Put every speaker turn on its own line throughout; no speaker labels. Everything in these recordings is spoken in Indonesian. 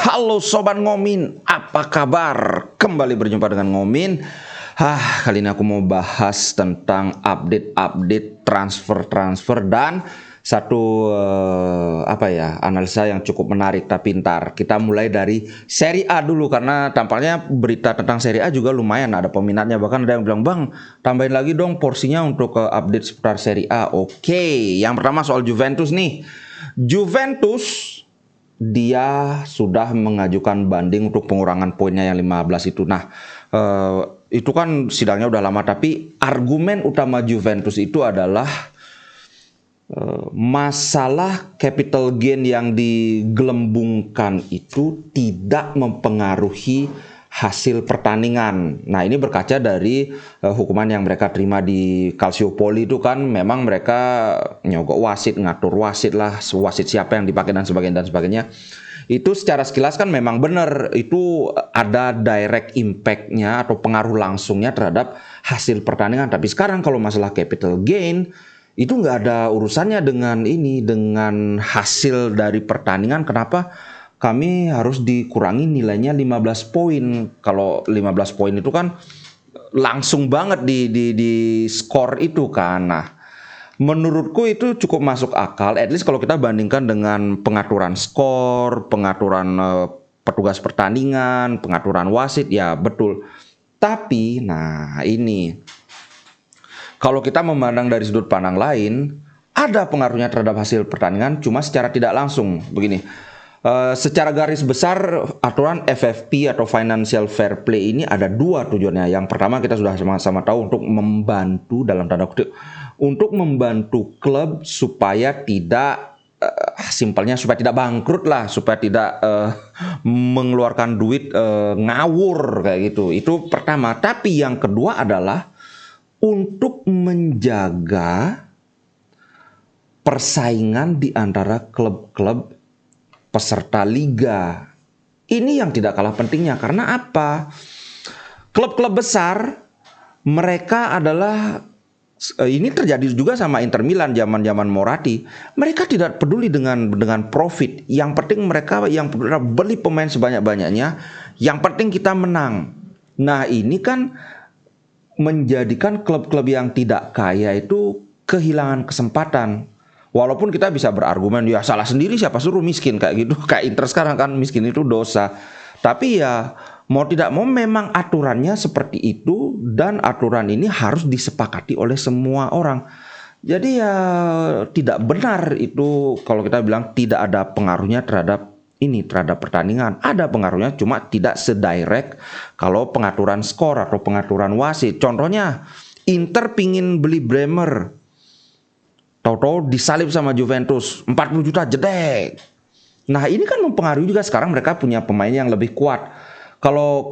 Halo Sobat Ngomin, apa kabar? Kembali berjumpa dengan Ngomin. Kali ini aku mau bahas tentang update transfer dan satu analisa yang cukup menarik. Tapi ntar kita mulai dari Serie A dulu, karena tampaknya berita tentang Serie A juga lumayan ada peminatnya. Bahkan ada yang bilang, "Bang, tambahin lagi dong porsinya untuk update seputar Serie A." Oke, yang pertama soal Juventus nih. Juventus dia sudah mengajukan banding untuk pengurangan poinnya yang 15 itu. Nah, itu kan sidangnya udah lama, tapi argumen utama Juventus itu adalah masalah capital gain yang digelembungkan itu tidak mempengaruhi hasil pertandingan. Nah, ini berkaca dari hukuman yang mereka terima di Calciopoli itu kan, memang mereka nyogok wasit, ngatur wasit lah, wasit siapa yang dipakai dan sebagainya. Itu secara sekilas kan memang benar, itu ada direct impact-nya atau pengaruh langsungnya terhadap hasil pertandingan. Tapi sekarang kalau masalah capital gain, itu nggak ada urusannya dengan hasil dari pertandingan. Kenapa kami harus dikurangi nilainya 15 poin? Kalau 15 poin itu kan langsung banget di skor itu kan. Nah, menurutku itu cukup masuk akal, at least kalau kita bandingkan dengan pengaturan skor, pengaturan petugas pertandingan, pengaturan wasit, ya betul. Tapi, nah ini, kalau kita memandang dari sudut pandang lain, ada pengaruhnya terhadap hasil pertandingan, cuma secara tidak langsung. Begini, secara garis besar aturan FFP atau Financial Fair Play ini ada dua tujuannya. Yang pertama, kita sudah sama-sama tahu, untuk membantu, dalam tanda kutip, untuk membantu klub supaya tidak simpelnya supaya tidak bangkrut lah, supaya tidak mengeluarkan duit ngawur kayak gitu. Itu pertama. Tapi yang kedua adalah untuk menjaga persaingan di antara klub-klub peserta liga. Ini yang tidak kalah pentingnya, karena apa? Klub-klub besar mereka adalah, ini terjadi juga sama Inter Milan zaman-zaman Moratti. Mereka tidak peduli dengan profit. Yang penting mereka yang beli pemain sebanyak-banyaknya. Yang penting kita menang. Nah, ini kan menjadikan klub-klub yang tidak kaya itu kehilangan kesempatan. Walaupun kita bisa berargumen, ya salah sendiri, siapa suruh miskin kayak gitu. Kayak Inter sekarang kan, miskin itu dosa. Tapi ya mau tidak mau memang aturannya seperti itu, dan aturan ini harus disepakati oleh semua orang. Jadi ya tidak benar itu kalau kita bilang tidak ada pengaruhnya terhadap pertandingan. Ada pengaruhnya, cuma tidak sedirect kalau pengaturan skor atau pengaturan wasit. Contohnya, Inter pingin beli Bremer, tahu-tahu disalib sama Juventus 40 juta jedek. Nah, ini kan mempengaruhi juga. Sekarang mereka punya pemain yang lebih kuat. Kalau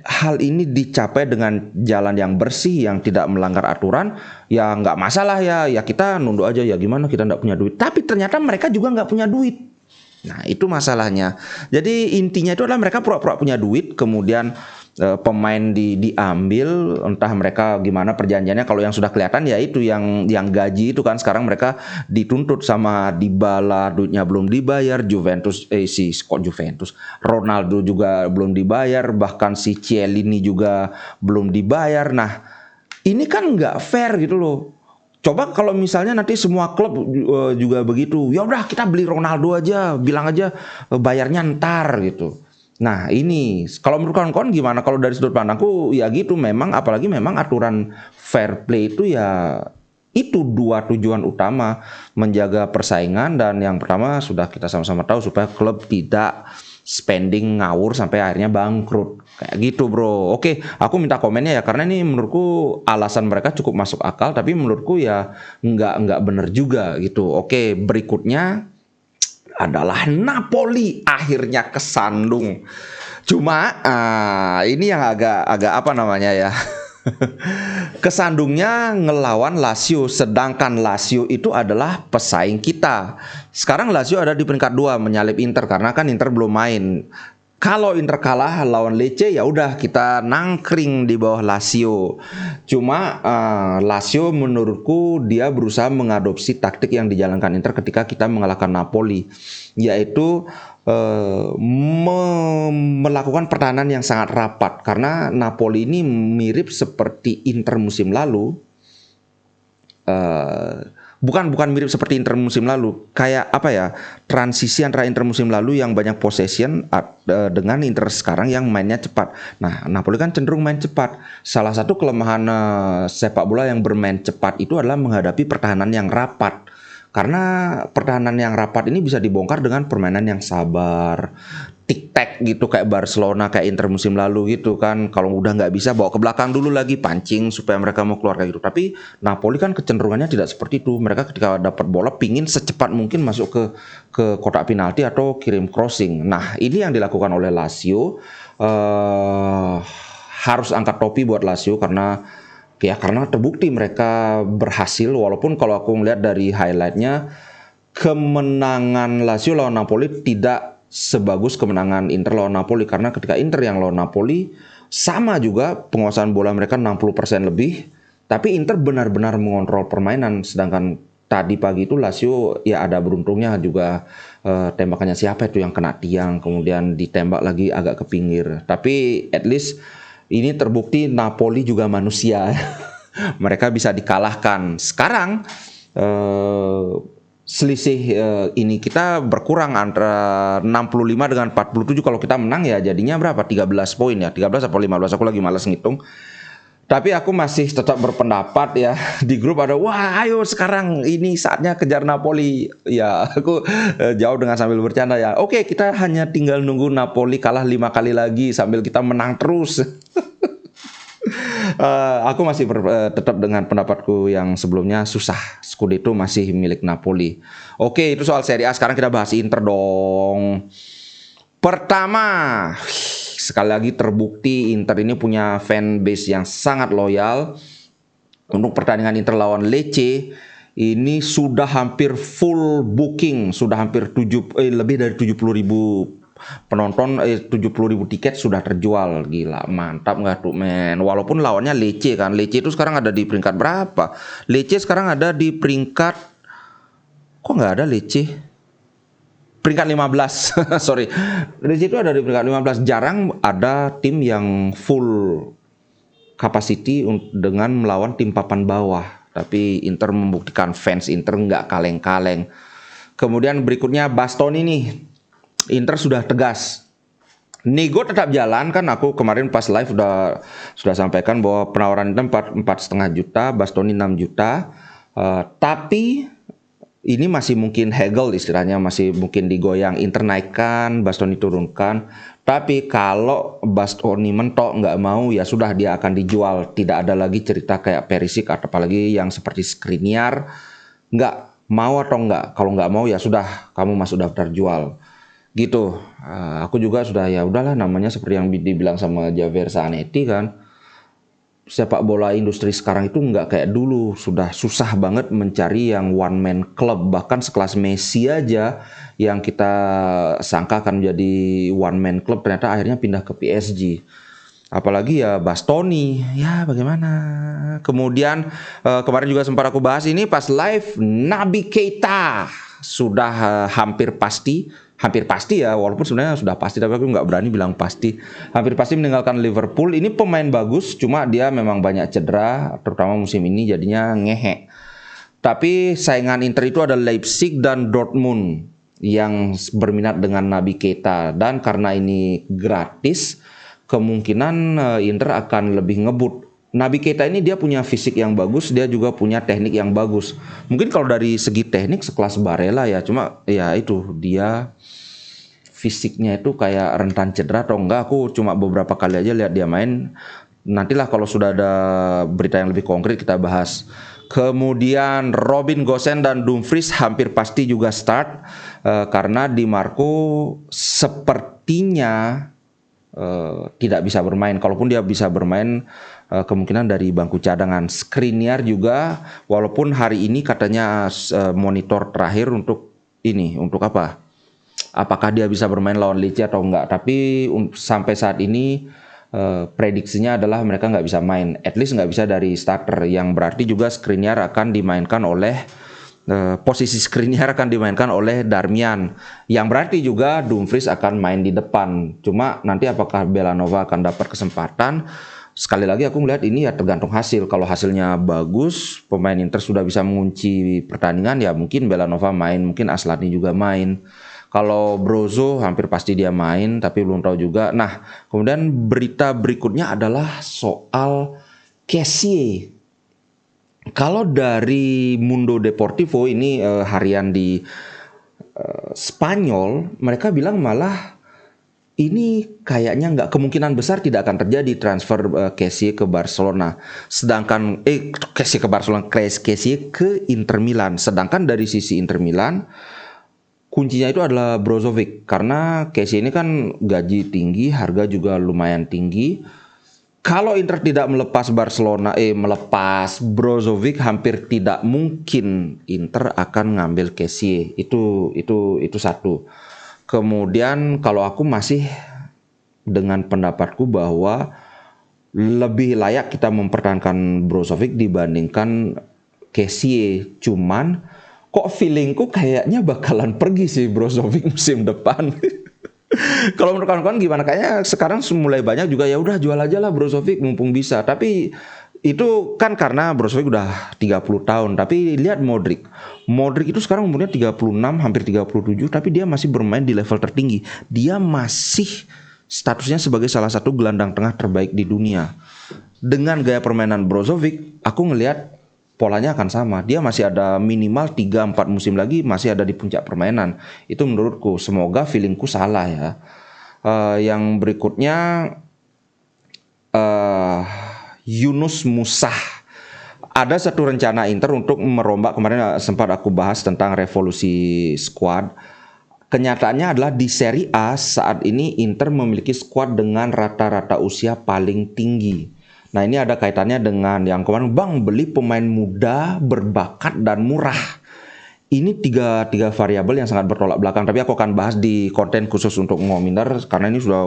hal ini dicapai dengan jalan yang bersih, yang tidak melanggar aturan, ya nggak masalah ya kita nunduk aja, ya gimana, kita nggak punya duit. Tapi ternyata mereka juga nggak punya duit. Nah, itu masalahnya. Jadi intinya itu adalah mereka pura-pura punya duit, kemudian pemain diambil, entah mereka gimana perjanjiannya. Kalau yang sudah kelihatan ya itu yang gaji itu kan, sekarang mereka dituntut sama Dybala, duitnya belum dibayar. Ronaldo juga belum dibayar, bahkan si Chiellini juga belum dibayar. Nah, ini kan nggak fair gitu loh. Coba kalau misalnya nanti semua klub juga begitu, ya udah kita beli Ronaldo aja, bilang aja bayarnya ntar gitu. Nah, ini kalau menurut kawan-kawan gimana? Kalau dari sudut pandangku ya gitu, memang apalagi memang aturan fair play itu ya itu dua tujuan utama, menjaga persaingan, dan yang pertama sudah kita sama-sama tahu, supaya klub tidak spending ngawur sampai akhirnya bangkrut. Kayak gitu, bro. Oke, aku minta komennya ya, karena ini menurutku alasan mereka cukup masuk akal, tapi menurutku ya nggak bener juga gitu. Oke, berikutnya adalah Napoli akhirnya kesandung. Cuma ini yang agak apa namanya ya, kesandungnya ngelawan Lazio, sedangkan Lazio itu adalah pesaing kita. Sekarang Lazio ada di peringkat 2 menyalip Inter, karena kan Inter belum main. Kalau Inter kalah lawan Lecce, ya udah kita nangkring di bawah Lazio. Cuma Lazio menurutku dia berusaha mengadopsi taktik yang dijalankan Inter ketika kita mengalahkan Napoli, yaitu melakukan pertahanan yang sangat rapat karena Napoli ini mirip seperti Inter musim lalu. Bukan mirip seperti Inter musim lalu, kayak apa ya, transisi antara Inter musim lalu yang banyak possession dengan Inter sekarang yang mainnya cepat. Nah, Napoli kan cenderung main cepat. Salah satu kelemahan sepak bola yang bermain cepat itu adalah menghadapi pertahanan yang rapat. Karena pertahanan yang rapat ini bisa dibongkar dengan permainan yang sabar, tic-tac gitu kayak Barcelona, kayak Inter musim lalu gitu kan. Kalau udah nggak bisa, bawa ke belakang dulu lagi, pancing supaya mereka mau keluar kayak gitu. Tapi Napoli kan kecenderungannya tidak seperti itu. Mereka ketika dapat bola pingin secepat mungkin masuk ke kotak penalti atau kirim crossing. Nah, ini yang dilakukan oleh Lazio. Harus angkat topi buat Lazio karena terbukti mereka berhasil, walaupun kalau aku melihat dari highlightnya kemenangan Lazio lawan Napoli tidak sebagus kemenangan Inter lawan Napoli, karena ketika Inter yang lawan Napoli sama juga penguasaan bola mereka 60% lebih, tapi Inter benar-benar mengontrol permainan, sedangkan tadi pagi itu Lazio ya ada beruntungnya juga, tembakannya siapa itu yang kena tiang kemudian ditembak lagi agak ke pinggir, tapi at least ini terbukti Napoli juga manusia. Mereka bisa dikalahkan. Sekarang selisih ini kita berkurang antara 65 dengan 47. Kalau kita menang ya jadinya berapa? 13 poin ya. 13 atau 15, aku lagi malas ngitung. Tapi aku masih tetap berpendapat ya, di grup ada, wah ayo sekarang ini saatnya kejar Napoli. Ya aku jawab dengan sambil bercanda ya, oke, kita hanya tinggal nunggu Napoli kalah 5 kali lagi sambil kita menang terus. Aku masih tetap dengan pendapatku yang sebelumnya, susah, Scudetto masih milik Napoli. Oke, itu soal Serie A. Sekarang kita bahas Inter dong. Pertama, sekali lagi terbukti Inter ini punya fan base yang sangat loyal. Untuk pertandingan Inter lawan Lecce ini sudah hampir full booking, sudah hampir lebih dari 70.000 penonton, 70.000 tiket sudah terjual. Gila, mantap nggak tuh men? Walaupun lawannya Lecce kan, Lecce itu sekarang ada di peringkat berapa? Lecce sekarang ada di peringkat, kok nggak ada Lecce? Peringkat 15. Sorry, Lecce itu ada di peringkat 15. Jarang ada tim yang full capacity dengan melawan tim papan bawah. Tapi Inter membuktikan fans Inter nggak kaleng-kaleng. Kemudian berikutnya Bastoni nih. Inter sudah tegas. Nego tetap jalan kan, aku kemarin pas live sudah sampaikan bahwa penawaran Inter 4,5 juta, Bastoni 6 juta. Tapi ini masih mungkin haggle istilahnya, masih mungkin digoyang, Inter naikkan, Bastoni turunkan. Tapi kalau Bastoni mentok nggak mau, ya sudah dia akan dijual. Tidak ada lagi cerita kayak Perisic atau apalagi yang seperti Skriniar. Nggak mau atau nggak, kalau nggak mau ya sudah kamu masuk daftar jual. Gitu. Aku juga sudah ya udahlah, namanya seperti yang dibilang sama Javier Zanetti kan. Sepak bola industri sekarang itu nggak kayak dulu, sudah susah banget mencari yang one man club, bahkan sekelas Messi aja yang kita sangka akan menjadi one man club ternyata akhirnya pindah ke PSG. Apalagi ya Bastoni, ya bagaimana. Kemudian kemarin juga sempat aku bahas ini pas live, Naby Keita sudah hampir pasti ya, walaupun sebenarnya sudah pasti tapi aku nggak berani bilang pasti. Hampir pasti meninggalkan Liverpool. Ini pemain bagus, cuma dia memang banyak cedera, terutama musim ini jadinya ngehe. Tapi saingan Inter itu ada Leipzig dan Dortmund yang berminat dengan Naby Keita, dan karena ini gratis, kemungkinan Inter akan lebih ngebut. Naby Keita ini dia punya fisik yang bagus, dia juga punya teknik yang bagus. Mungkin kalau dari segi teknik sekelas Barella ya, cuma ya itu dia fisiknya itu kayak rentan cedera atau enggak. Aku cuma beberapa kali aja lihat dia main. Nantilah kalau sudah ada berita yang lebih konkret kita bahas. Kemudian Robin Gosens dan Dumfries hampir pasti juga start, karena Di Marco sepertinya tidak bisa bermain. Kalaupun dia bisa bermain, kemungkinan dari bangku cadangan. Skriniar juga, walaupun hari ini katanya monitor terakhir untuk apa? Apakah dia bisa bermain lawan Lecce atau enggak? Tapi sampai saat ini prediksinya adalah mereka nggak bisa main, at least nggak bisa dari starter. Yang berarti juga Skriniar akan dimainkan oleh posisi Skriniar akan dimainkan oleh Darmian, yang berarti juga Dumfries akan main di depan. Cuma nanti apakah Belanova akan dapat kesempatan? Sekali lagi aku melihat ini ya tergantung hasil. Kalau hasilnya bagus, pemain Inter sudah bisa mengunci pertandingan, ya mungkin Belanova main, mungkin Aslani juga main. Kalau Brozo hampir pasti dia main, tapi belum tahu juga. Nah, kemudian berita berikutnya adalah soal Kessie. Kalau dari Mundo Deportivo ini harian di Spanyol, mereka bilang malah ini kayaknya nggak, kemungkinan besar tidak akan terjadi transfer Kessie ke Barcelona. Sedangkan Kessie ke Barcelona, Kessie ke Inter Milan. Sedangkan dari sisi Inter Milan, kuncinya itu adalah Brozovic, karena Kessie ini kan gaji tinggi, harga juga lumayan tinggi. Kalau Inter tidak melepas melepas Brozovic, hampir tidak mungkin Inter akan ngambil Kessie. Itu satu. Kemudian kalau aku masih dengan pendapatku bahwa lebih layak kita mempertahankan Brozovic dibandingkan Kessie. Cuman kok feelingku kayaknya bakalan pergi sih Brozovic musim depan. Kalau menurut kawan-kawan gimana? Kayaknya sekarang mulai banyak juga, ya udah jual aja lah Brozovic mumpung bisa. Tapi itu kan karena Brozovic udah 30 tahun. Tapi lihat Modric. Modric itu sekarang umurnya 36, hampir 37, tapi dia masih bermain di level tertinggi. Dia masih statusnya sebagai salah satu gelandang tengah terbaik di dunia. Dengan gaya permainan Brozovic, aku ngelihat polanya akan sama. Dia masih ada minimal 3-4 musim lagi masih ada di puncak permainan. Itu menurutku. Semoga feelingku salah ya. Yang berikutnya Yunus Musah. Ada satu rencana Inter untuk merombak, kemarin sempat aku bahas tentang revolusi squad. Kenyataannya adalah di Serie A saat ini Inter memiliki squad dengan rata-rata usia paling tinggi. Nah, ini ada kaitannya dengan yang kemarin, Bang, beli pemain muda, berbakat, dan murah. Ini tiga variabel yang sangat bertolak belakang. Tapi aku akan bahas di konten khusus untuk Ngominer, karena ini sudah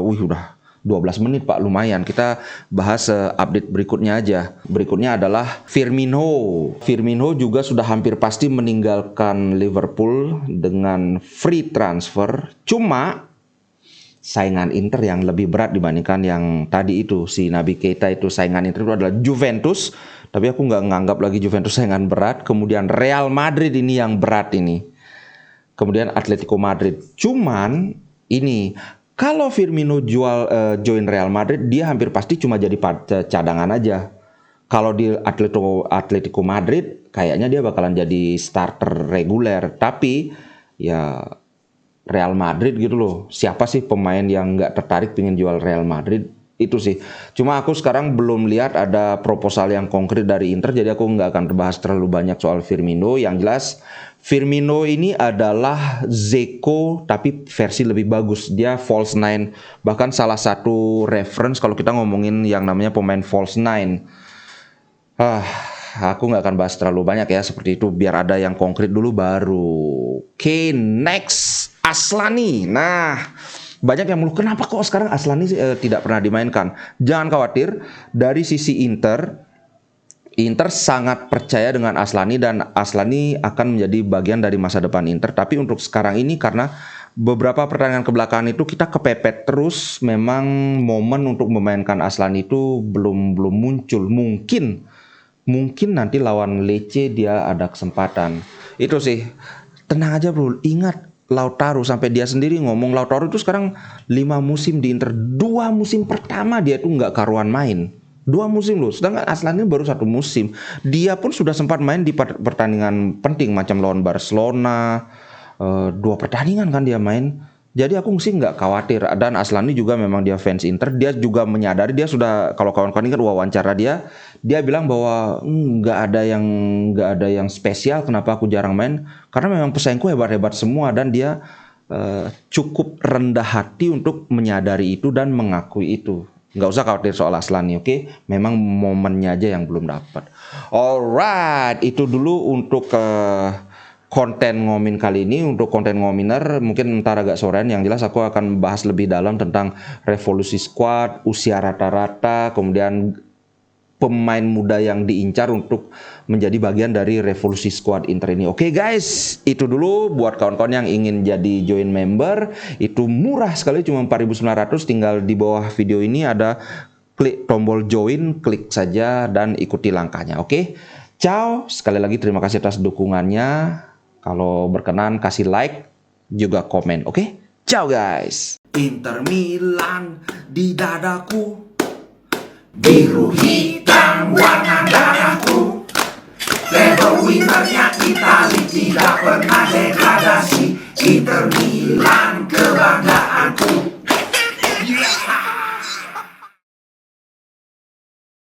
12 menit Pak, lumayan. Kita bahas update berikutnya aja. Berikutnya adalah Firmino. Firmino juga sudah hampir pasti meninggalkan Liverpool dengan free transfer. Cuma saingan Inter yang lebih berat dibandingkan yang tadi itu, si Naby Keita itu. Saingan Inter itu adalah Juventus, tapi aku nggak nganggap lagi Juventus saingan berat. Kemudian Real Madrid ini yang berat ini. Kemudian Atletico Madrid. Cuman ini, kalau Firmino join Real Madrid, dia hampir pasti cuma jadi cadangan aja. Kalau di Atletico Madrid, kayaknya dia bakalan jadi starter reguler. Tapi ya Real Madrid gitu loh. Siapa sih pemain yang nggak tertarik pengen jual Real Madrid? Itu sih. Cuma aku sekarang belum lihat ada proposal yang konkret dari Inter, jadi aku nggak akan bahas terlalu banyak soal Firmino. Yang jelas Firmino ini adalah Zeko tapi versi lebih bagus. Dia false nine. Bahkan salah satu reference kalau kita ngomongin yang namanya pemain false nine. Aku nggak akan bahas terlalu banyak ya seperti itu. Biar ada yang konkret dulu baru. Oke, next. Aslani. Nah, banyak yang mengeluh, kenapa kok sekarang Aslani tidak pernah dimainkan? Jangan khawatir, dari sisi Inter sangat percaya dengan Aslani dan Aslani akan menjadi bagian dari masa depan Inter. Tapi untuk sekarang ini, karena beberapa pertandingan kebelakangan itu kita kepepet terus, memang momen untuk memainkan Aslani itu belum muncul. Mungkin nanti lawan Lecce dia ada kesempatan. Itu sih. Tenang aja bro, ingat Lautaro, sampai dia sendiri ngomong Lautaro itu sekarang 5 musim di Inter. 2 musim pertama dia tuh nggak karuan main. 2 musim loh, sedangkan Aslani baru 1 musim. Dia pun sudah sempat main di pertandingan penting macam lawan Barcelona. 2 pertandingan kan dia main. Jadi aku sih nggak khawatir. Dan Aslani juga memang dia fans Inter. Dia juga menyadari, dia sudah, kalau kawan-kawan ingat wawancara dia bilang bahwa nggak ada yang spesial kenapa aku jarang main, karena memang pesaingku hebat-hebat semua. Dan dia cukup rendah hati untuk menyadari itu dan mengakui itu. Nggak usah khawatir soal Aslani, oke? Memang momennya aja yang belum dapat. Alright, itu dulu untuk konten Ngomin kali ini. Untuk konten Ngominer mungkin ntar agak sorean. Yang jelas aku akan bahas lebih dalam tentang revolusi squad, usia rata-rata, kemudian pemain muda yang diincar untuk menjadi bagian dari revolusi squad Inter ini. Oke guys, itu dulu buat kawan-kawan yang ingin jadi join member. Itu murah sekali, cuma 4.900. Tinggal di bawah video ini ada klik tombol join, klik saja dan ikuti langkahnya. Oke, ciao. Sekali lagi terima kasih atas dukungannya. Kalau berkenan kasih like, juga komen. Oke, ciao guys.
Inter Milan di dadaku, biru hitam warna darahku. Label winnernya Itali, tidak pernah degradasi. Inter Milan kebanggaanku.